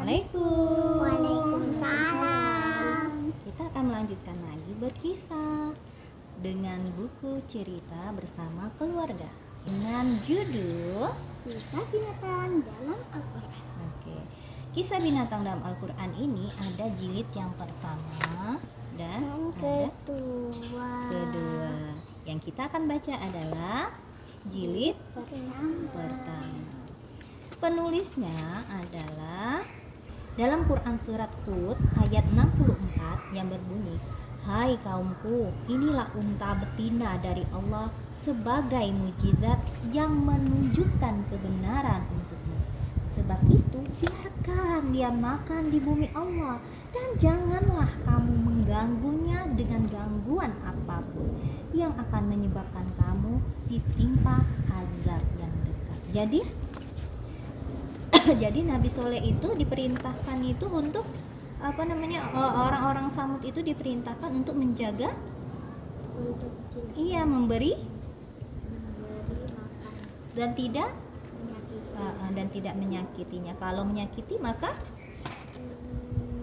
Assalamualaikum. Waalaikumsalam. Kita akan melanjutkan lagi berkisah dengan buku cerita bersama keluarga dengan judul Kisah binatang dalam Al-Quran. Oke. Kisah binatang dalam Al-Quran ini ada jilid yang pertama dan ada kedua. Yang kita akan baca adalah jilid pertama. Penulisnya adalah dalam Quran surat Hud ayat 64 yang berbunyi, "Hai kaumku, inilah unta betina dari Allah sebagai mukjizat yang menunjukkan kebenaran untukmu. Sebab itu biarkan dia makan di bumi Allah dan janganlah kamu mengganggunya dengan gangguan apapun yang akan menyebabkan kamu ditimpa azab yang dekat." Jadi Nabi Soleh itu diperintahkan itu untuk orang-orang Samud itu diperintahkan untuk menjaga, memberi dan tidak menyakitinya. Kalau menyakiti maka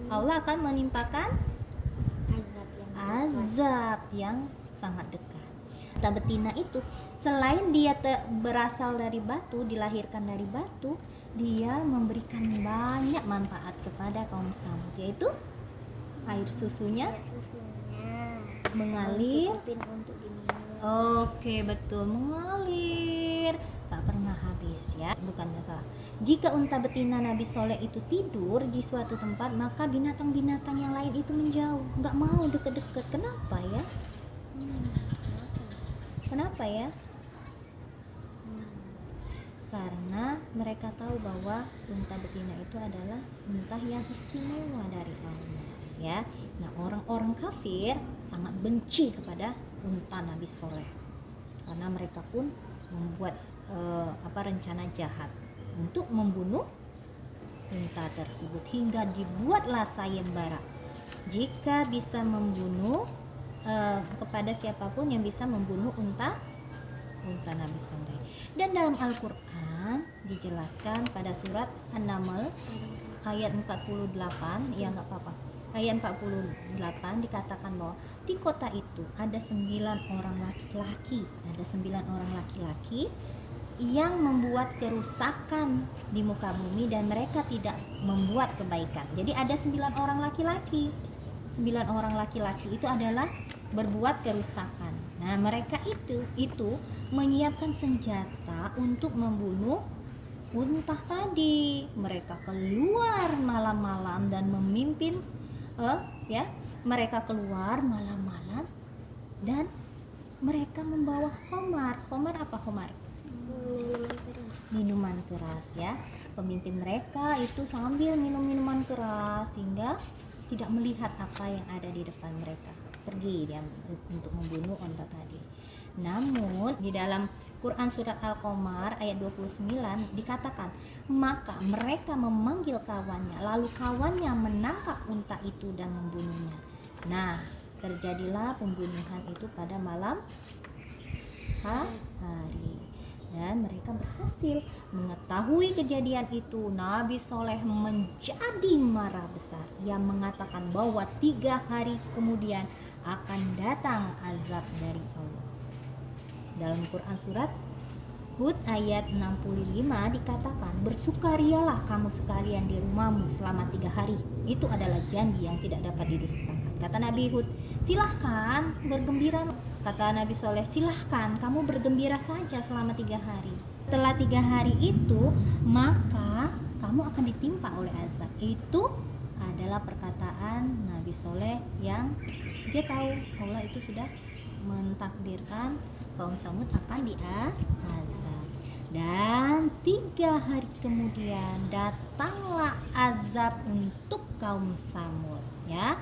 Allah akan menimpakan azab yang sangat dekat. Unta betina itu selain dia berasal dari batu, dilahirkan dari batu, dia memberikan banyak manfaat kepada kaum Samud, yaitu air susunya mengalir. Oke, betul, mengalir tak pernah habis ya, bukan salah. Jika unta betina Nabi Soleh itu tidur di suatu tempat, maka binatang-binatang yang lain itu menjauh, nggak mau deket-deket. Kenapa ya? Karena mereka tahu bahwa unta betina itu adalah unta yang istimewa dari Allah ya. Nah, orang-orang kafir sangat benci kepada unta Nabi Soleh karena mereka pun membuat rencana jahat untuk membunuh unta tersebut, hingga dibuatlah sayembara jika bisa membunuh kepada siapapun yang bisa membunuh unta Nabi Soleh. Dan dalam Al-Quran dijelaskan pada surat An-Naml ayat 48, ya nggak apa-apa, ayat 48 dikatakan bahwa di kota itu ada 9 orang laki-laki yang membuat kerusakan di muka bumi dan mereka tidak membuat kebaikan. Jadi ada 9 orang laki-laki. 9 orang laki-laki itu adalah berbuat kerusakan. Nah, mereka itu menyiapkan senjata untuk membunuh unta tadi. Mereka keluar malam-malam dan memimpin mereka keluar malam-malam dan mereka membawa khomar. Minuman keras ya. Pemimpin mereka itu sambil minum minuman keras sehingga tidak melihat apa yang ada di depan mereka. Pergi dia untuk membunuh unta tadi. Namun di dalam Quran surat Al-Qamar ayat 29 dikatakan, maka mereka memanggil kawannya, lalu kawannya menangkap unta itu dan membunuhnya. Nah, terjadilah pembunuhan itu pada malam hari. Dan mereka berhasil. Mengetahui kejadian itu, Nabi Soleh menjadi marah besar. Ia mengatakan bahwa 3 hari kemudian akan datang azab dari Allah. Dalam Quran surat Hud ayat 65 dikatakan, bersukarialah kamu sekalian di rumahmu selama 3 hari. Itu adalah janji yang tidak dapat didustakan. Kata Nabi Hud, silahkan bergembira. Kata Nabi Soleh, silahkan kamu bergembira saja selama 3 hari. Setelah 3 hari itu, maka kamu akan ditimpa oleh azab. Itu adalah perkataan Nabi Soleh yang dia tahu Allah itu sudah mentakdirkan kaum Samud akan diazab. Dan 3 hari kemudian datanglah azab untuk kaum Samud ya.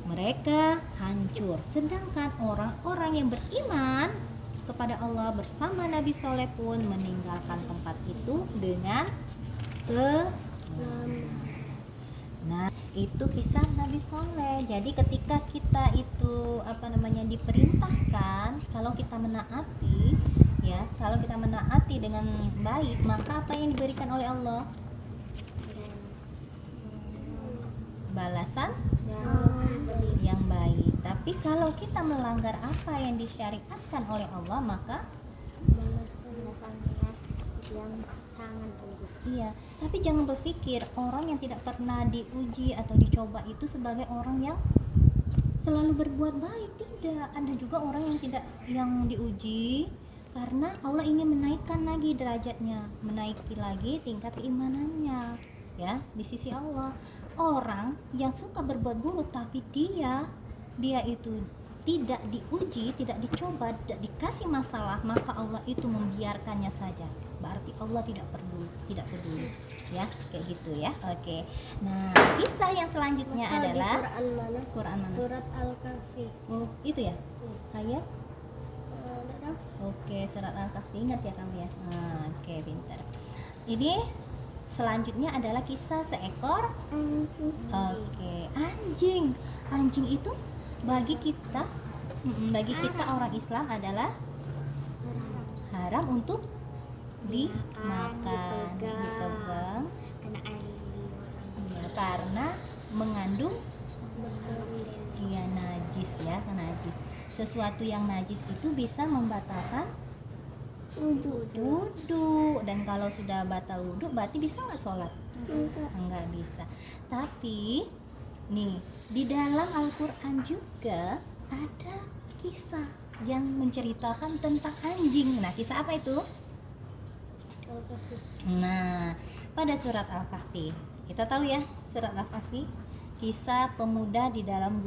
Mereka hancur, sedangkan orang-orang yang beriman kepada Allah bersama Nabi Soleh pun meninggalkan tempat itu dengan selamat. Nah, itu kisah Nabi Soleh. Jadi ketika kita itu diperintahkan, kalau kita menaati dengan baik, maka apa yang diberikan oleh Allah? balasan yang yang baik. Tapi kalau kita melanggar apa yang disyariatkan oleh Allah, maka balasannya yang sangat buruk. iya. Tapi jangan berpikir orang yang tidak pernah diuji atau dicoba itu sebagai orang yang selalu berbuat baik. Tidak, ada juga orang yang tidak, yang diuji karena Allah ingin menaikkan lagi derajatnya, menaiki lagi tingkat keimanannya, ya, di sisi Allah. Orang yang suka berbuat buruk tapi dia itu tidak diuji, tidak dicoba, tidak dikasih masalah, maka Allah itu membiarkannya saja. Berarti Allah tidak peduli, ya, kayak gitu ya. Oke. Nah, kisah yang selanjutnya Maka adalah di Quran mana? Quran mana? Surat Al-Kahfi. Oh, itu ya. Ayat. Tidak tahu. Oke, surat Al-Kahfi, ingat ya kamu ya. Oke, pintar. Ini selanjutnya adalah kisah seekor anjing. Anjing itu bagi kita orang Islam adalah haram untuk dimakan, dipegang, Kena air ya, karena mengandung berkerumun. najis ya, najis. Sesuatu yang najis itu bisa membatalkan wudhu, dan kalau sudah batal wudhu berarti bisa nggak sholat? Nggak bisa. Tapi nih, di dalam Al-Quran juga ada kisah yang menceritakan tentang anjing. Nah, kisah apa itu? Al-Kahfi. Nah, pada surat Al-Kahfi, kita tahu ya, surat Al-Kahfi, kisah pemuda di dalam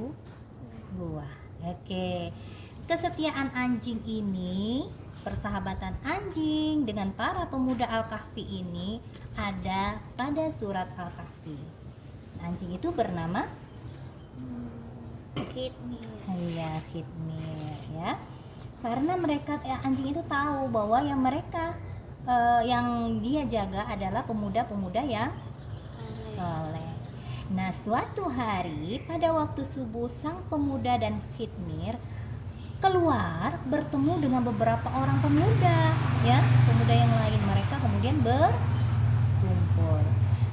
gua. Oke. Kesetiaan anjing ini, persahabatan anjing dengan para pemuda Al-Kahfi ini ada pada surat Al-Kahfi. Anjing itu bernama Khidmir ya. Karena mereka anjing itu tahu bahwa yang dia jaga adalah pemuda-pemuda yang soleh. Nah, suatu hari pada waktu subuh, sang pemuda dan Khidmir keluar bertemu dengan beberapa orang pemuda, ya, pemuda yang lain. Mereka kemudian berkumpul.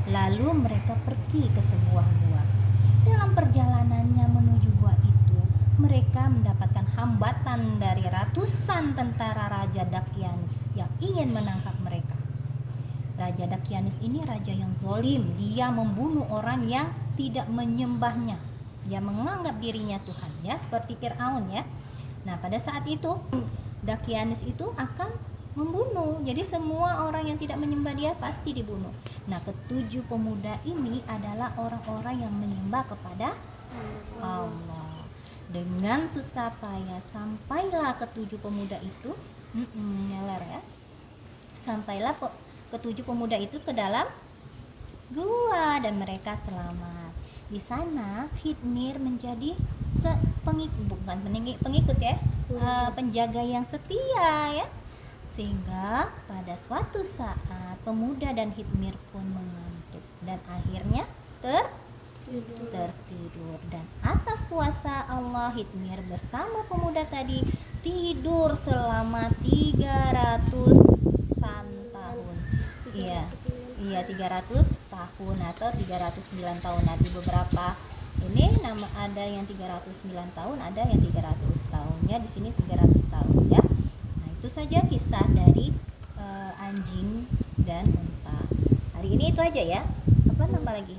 Lalu mereka pergi ke sebuah gua. Dalam perjalanannya menuju gua itu, mereka mendapatkan hambatan dari ratusan tentara Raja Dakyanus yang ingin menangkap mereka. Raja Dakyanus ini raja yang zalim. Dia membunuh orang yang tidak menyembahnya. Dia menganggap dirinya Tuhan, ya, seperti Fir'aun ya. Nah, pada saat itu Dakyanus itu akan membunuh. Jadi semua orang yang tidak menyembah dia pasti dibunuh. Nah, ketujuh pemuda ini adalah orang-orang yang menyembah kepada Allah. Dengan susah payah sampailah ketujuh pemuda itu, nyeler ya. Sampailah ketujuh pemuda itu ke dalam gua dan mereka selamat. Di sana Khidmir menjadi pengikut ya, penjaga yang setia ya. Sehingga pada suatu saat pemuda dan Khidmir pun mengantuk dan akhirnya tertidur, dan atas kuasa Allah Khidmir bersama pemuda tadi tidur selama 300-an tahun. Iya 300 tahun atau 309 tahun. Nanti beberapa ini nama ada yang 309 tahun, ada yang 300 tahun ya. Di sini 300 tahun ya. Nah, itu saja kisah dari anjing dan unta. Hari ini itu aja ya. Apa nambah lagi?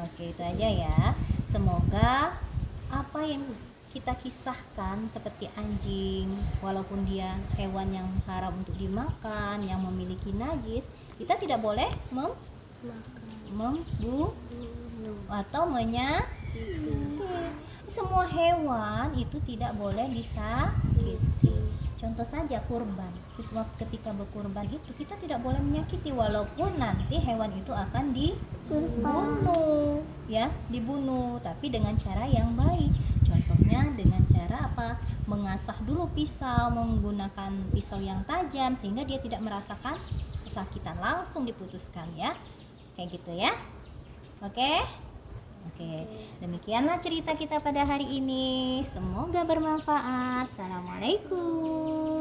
Oke, itu aja ya. Semoga apa yang kita kisahkan seperti anjing, walaupun dia hewan yang haram untuk dimakan, yang memiliki najis, kita tidak boleh membunuh atau menyakiti. Semua hewan itu tidak boleh disakiti. Contoh saja kurban. Ketika berkurban itu kita tidak boleh menyakiti, walaupun nanti hewan itu akan dibunuh, ya, dibunuh, tapi dengan cara yang baik. Contohnya dengan cara apa? Mengasah dulu pisau, menggunakan pisau yang tajam sehingga dia tidak merasakan kesakitan, langsung diputuskan ya. Kayak gitu ya. Oke, demikianlah cerita kita pada hari ini. Semoga bermanfaat. Assalamualaikum.